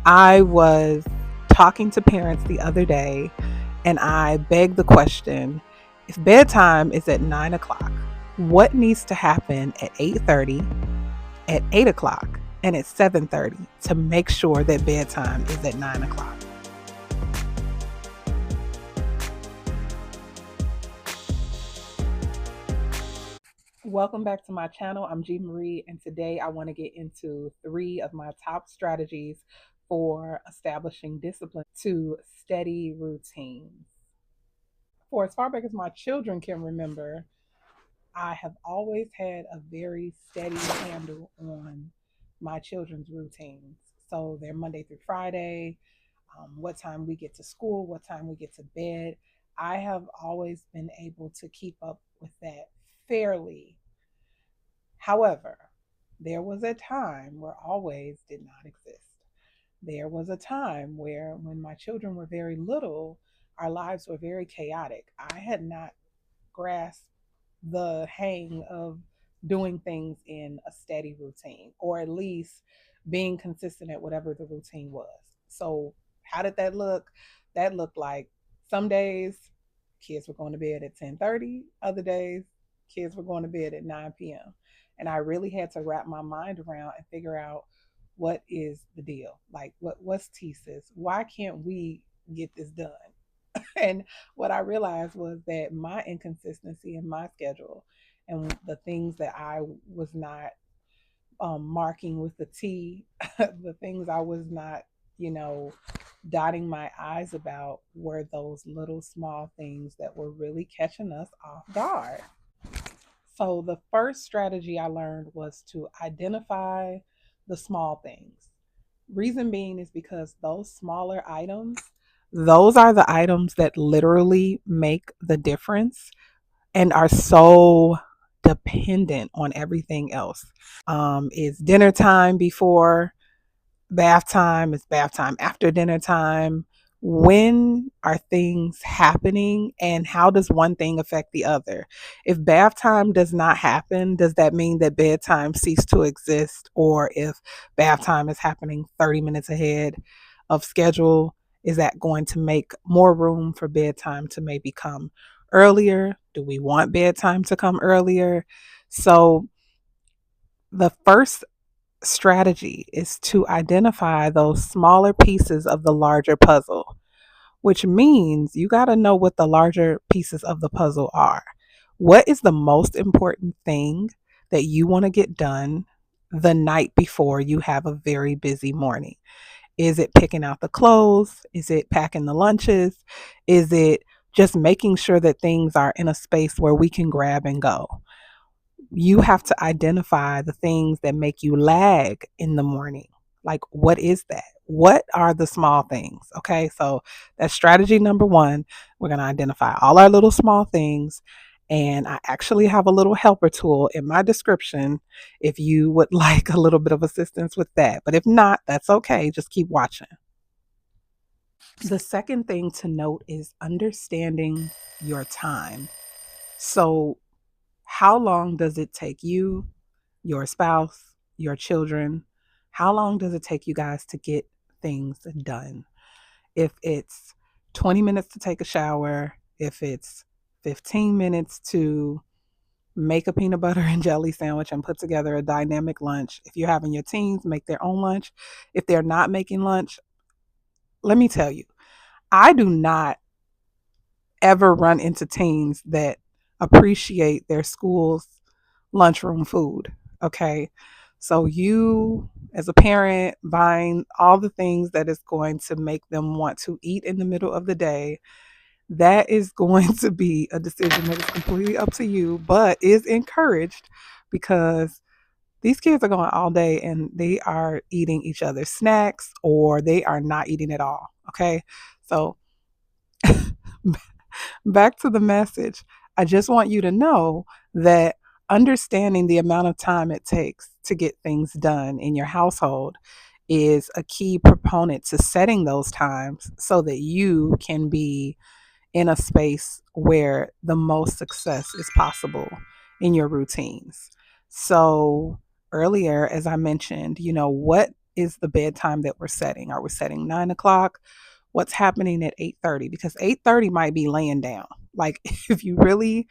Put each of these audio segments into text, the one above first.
I was talking to parents the other day and I begged the question, if bedtime is at 9 o'clock, what needs to happen at 8:30, at 8 o'clock, and at 7:30 to make sure that bedtime is at 9 o'clock? Welcome back to my channel. I'm G Marie, and today I want to get into three of my top strategies for establishing discipline to steady routines. For as far back as my children can remember, I have always had a very steady handle on my children's routines. So they're Monday through Friday, what time we get to school, what time we get to bed. I have always been able to keep up with that fairly. However, there was a time where always did not exist. There was a time where, when my children were very little, our lives were very chaotic. I had not grasped the hang of doing things in a steady routine, or at least being consistent at whatever the routine was. So, how did that look? That looked like some days kids were going to bed at 10:30, other days kids were going to bed at 9 p.m. And I really had to wrap my mind around and figure out what is the deal? Like what's thesis? Why can't we get this done? And what I realized was that my inconsistency in my schedule and the things that I was not marking with the T, the things I was not, you know, dotting my I's about were those little small things that were really catching us off guard. So the first strategy I learned was to identify the small things. Reason being is because those smaller items, those are the items that literally make the difference and are so dependent on everything else. Is dinner time before bath time? Is bath time after dinner time? When are things happening and how does one thing affect the other? If bath time does not happen, does that mean that bedtime ceased to exist? Or if bath time is happening 30 minutes ahead of schedule, is that going to make more room for bedtime to maybe come earlier? Do we want bedtime to come earlier? So, the first strategy is to identify those smaller pieces of the larger puzzle, which means you got to know what the larger pieces of the puzzle are. What is the most important thing that you want to get done the night before you have a very busy morning? Is it picking out the clothes? Is it packing the lunches? Is it just making sure that things are in a space where we can grab and go? You have to identify the things that make you lag in the morning. Like, what is that? What are the small things? Okay, so that's strategy number one. We're going to identify all our little small things. And I actually have a little helper tool in my description if you would like a little bit of assistance with that. But if not, that's okay. Just keep watching. The second thing to note is understanding your time. So, how long does it take you, your spouse, your children? How long does it take you guys to get things done? If it's 20 minutes to take a shower, if it's 15 minutes to make a peanut butter and jelly sandwich and put together a dynamic lunch. If you're having your teens make their own lunch, if they're not making lunch, let me tell you, I do not ever run into teens that appreciate their school's lunchroom food. Okay. So, you, as a parent, buying all the things that is going to make them want to eat in the middle of the day, that is going to be a decision that is completely up to you, but is encouraged because these kids are going all day and they are eating each other's snacks or they are not eating at all. Okay. So, back to the message. I just want you to know that understanding the amount of time it takes to get things done in your household is a key proponent to setting those times so that you can be in a space where the most success is possible in your routines. So, earlier, as I mentioned, what is the bedtime that we're setting? Are we setting 9 o'clock? What's happening at 8:30? Because 8:30 might be laying down. Like if you really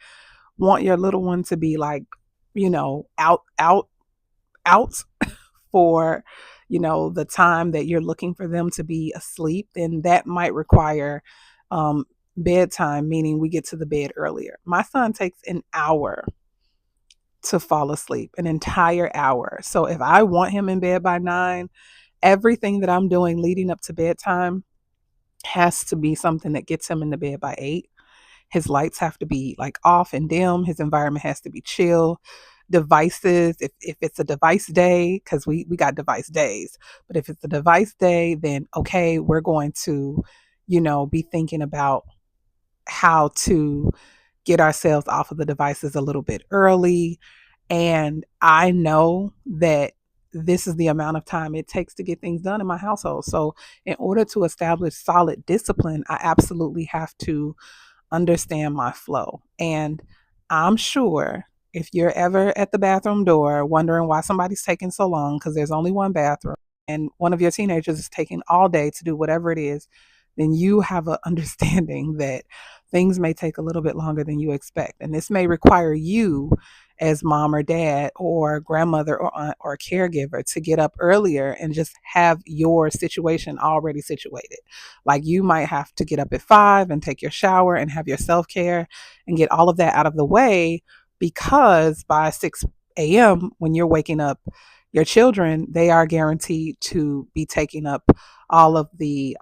want your little one to be like, out for, the time that you're looking for them to be asleep, then that might require um, bedtime, meaning we get to the bed earlier. My son takes an hour to fall asleep, an entire hour. So if I want him in bed by 9, everything that I'm doing leading up to bedtime has to be something that gets him in the bed by 8. His lights have to be like off and dim. His environment has to be chill. Devices, if it's a device day, because we got device days, but if it's a device day, then okay, we're going to, be thinking about how to get ourselves off of the devices a little bit early. And I know that this is the amount of time it takes to get things done in my household. So, in order to establish solid discipline, I absolutely have to understand my flow. And I'm sure if you're ever at the bathroom door wondering why somebody's taking so long, because there's only one bathroom and one of your teenagers is taking all day to do whatever it is, then you have an understanding that things may take a little bit longer than you expect. And this may require you, as mom or dad or grandmother or aunt or caregiver, to get up earlier and just have your situation already situated. Like you might have to get up at 5 and take your shower and have your self care and get all of that out of the way, because by 6 a.m., when you're waking up your children, they are guaranteed to be taking up all of the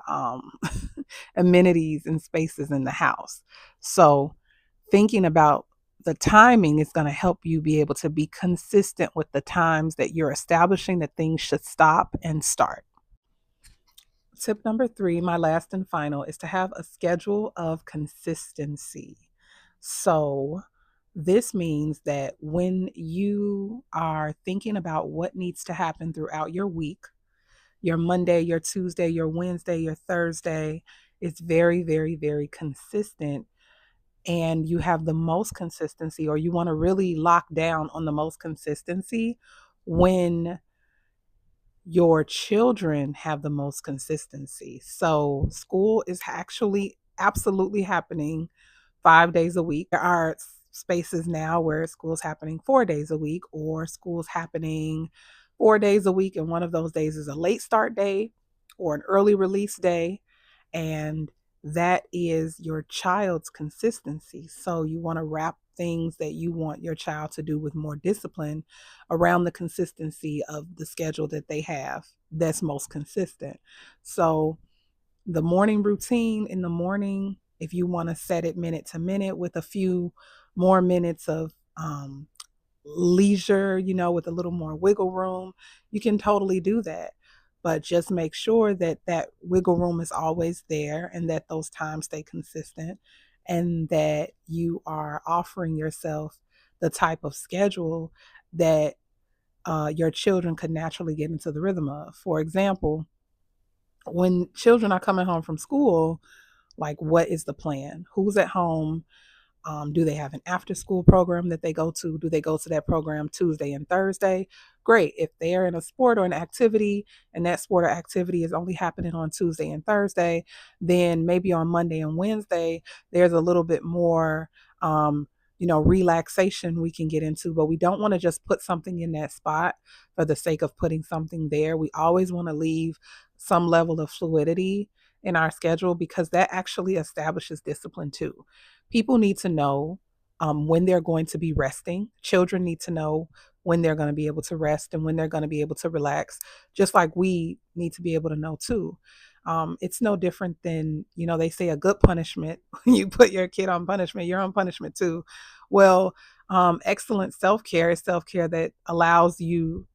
amenities and spaces in the house. So, thinking about the timing is going to help you be able to be consistent with the times that you're establishing that things should stop and start. Tip number 3, my last and final, is to have a schedule of consistency. So, this means that when you are thinking about what needs to happen throughout your week, your Monday, your Tuesday, your Wednesday, your Thursday, is very, very, very consistent. And you have the most consistency, or you want to really lock down on the most consistency when your children have the most consistency. So, school is actually absolutely happening 5 days a week. There are spaces now where school's happening 4 days a week, or school's happening 4 days a week. And one of those days is a late start day or an early release day. And that is your child's consistency. So you want to wrap things that you want your child to do with more discipline around the consistency of the schedule that they have that's most consistent. So the morning routine in the morning, if you want to set it minute to minute with a few more minutes of leisure, with a little more wiggle room, you can totally do that. But just make sure that that wiggle room is always there and that those times stay consistent, and that you are offering yourself the type of schedule that your children could naturally get into the rhythm of. For example, when children are coming home from school, like what is the plan? Who's at home? Do they have an after school program that they go to? Do they go to that program Tuesday and Thursday? Great. If they're in a sport or an activity and that sport or activity is only happening on Tuesday and Thursday, then maybe on Monday and Wednesday, there's a little bit more, relaxation we can get into. But we don't want to just put something in that spot for the sake of putting something there. We always want to leave some level of fluidity in our schedule, because that actually establishes discipline too. People need to know when they're going to be resting. Children need to know when they're going to be able to rest and when they're going to be able to relax, just like we need to be able to know too. It's no different than, they say a good punishment. When you put your kid on punishment, you're on punishment too. Well, excellent self care is self care that allows you,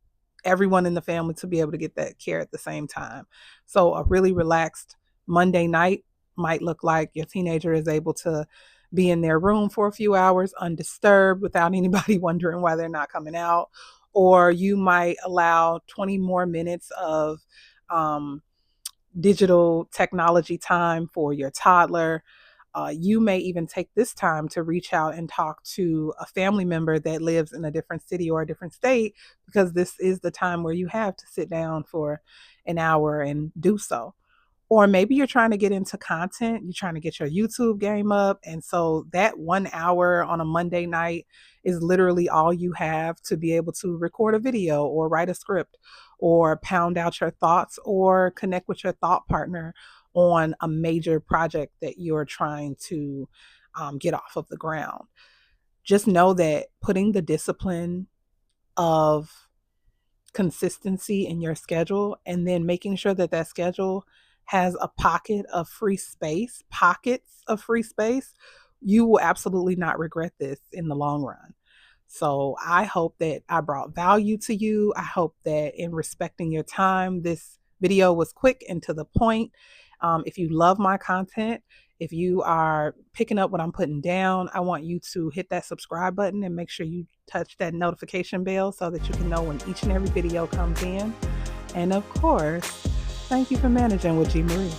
everyone in the family, to be able to get that care at the same time. So a really relaxed Monday night might look like your teenager is able to be in their room for a few hours undisturbed without anybody wondering why they're not coming out. Or you might allow 20 more minutes of um, digital technology time for your toddler. You may even take this time to reach out and talk to a family member that lives in a different city or a different state, because this is the time where you have to sit down for an hour and do so. Or maybe you're trying to get into content, you're trying to get your YouTube game up. And so that 1 hour on a Monday night is literally all you have to be able to record a video or write a script or pound out your thoughts or connect with your thought partner on a major project that you're trying to get off of the ground. Just know that putting the discipline of consistency in your schedule and then making sure that that schedule has a pockets of free space, you will absolutely not regret this in the long run. So I hope that I brought value to you. I hope that in respecting your time, this video was quick and to the point. If you love my content, if you are picking up what I'm putting down, I want you to hit that subscribe button and make sure you touch that notification bell so that you can know when each and every video comes in. And of course, thank you for managing with G. Marie.